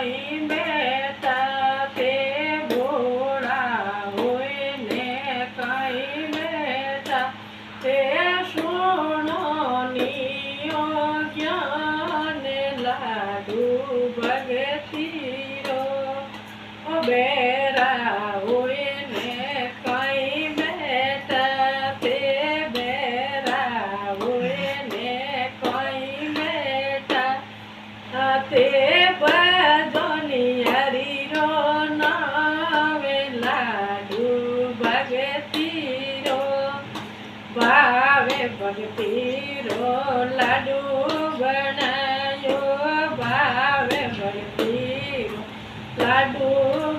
કઈ બેઠા તે ભોળા હોય ને કઈ બેઠા તે સોનો નિયો જ્ઞાન લાડુ ભગતીરો બેરા હોય ને કઈ બેઠા તે બેરા હોય ને કઈ બેઠા તે બજોની હરીરો નાવે લાડુ ભગતીરો ભાવે ભગતીરો લાડુ બનાયો ભાવે ભગતીરો લાડુ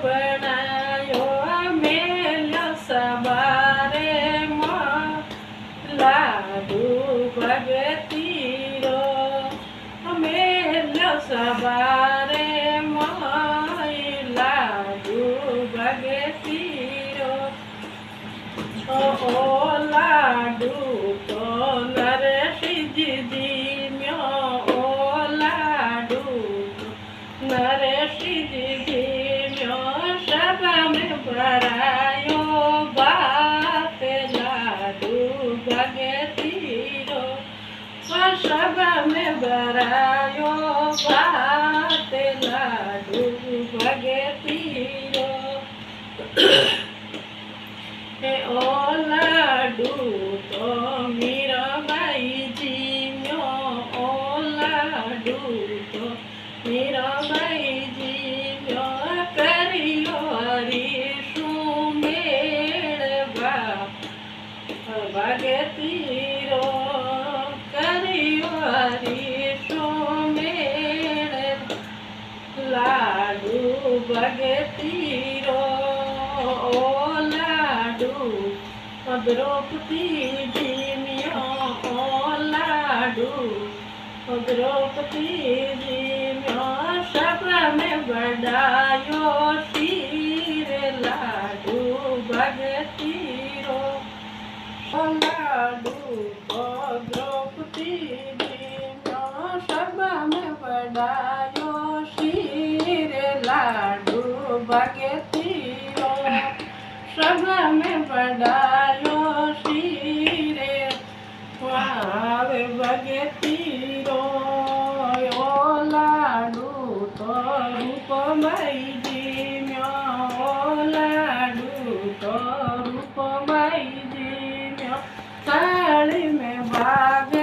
બનાયો મેલ્યો સવારે લાડુ ભગતીરો મેલ્યો સવારે લાડુ ભગતીરો ઓ લાડુ તો નરસિંહજી જીમ્યો ઓ લાડુ નરસિંહજી જીમ્યો સભામાં ભરાયો ભાત લાડુ ભગતીરો સભામાં ભરાયો ભાત લાડુ ભગતીરો ઓ લાડુ તો મીરાબાઈ જીમ્યો ઓ લાડુ તો મીરાબાઈ જીમ્યો કર્યો હરીશું મેળવા ભગતીરો કર્યો હરીશું મેળ લાડુ ભગતીરો ઓ લાડુ દ્રૌપદી જીમ્યો ઓ લાડુ દ્રૌપદી જીમ્યો સભામાં બડાયો શીર લાડુ ભગતીરો ઓ લાડુ દ્રૌપદી જીમ્યો સભામાં બડાયો શીર લાડુ ભગતીરો સભામાં બડાયો શીરે વાવે ભગતીરો ઓ લાડુ તો રૂપમાઈ જીમ્યો ઓ લાડુ તો રૂપમાઈ જીમ્યો સાડી મેં ભાગ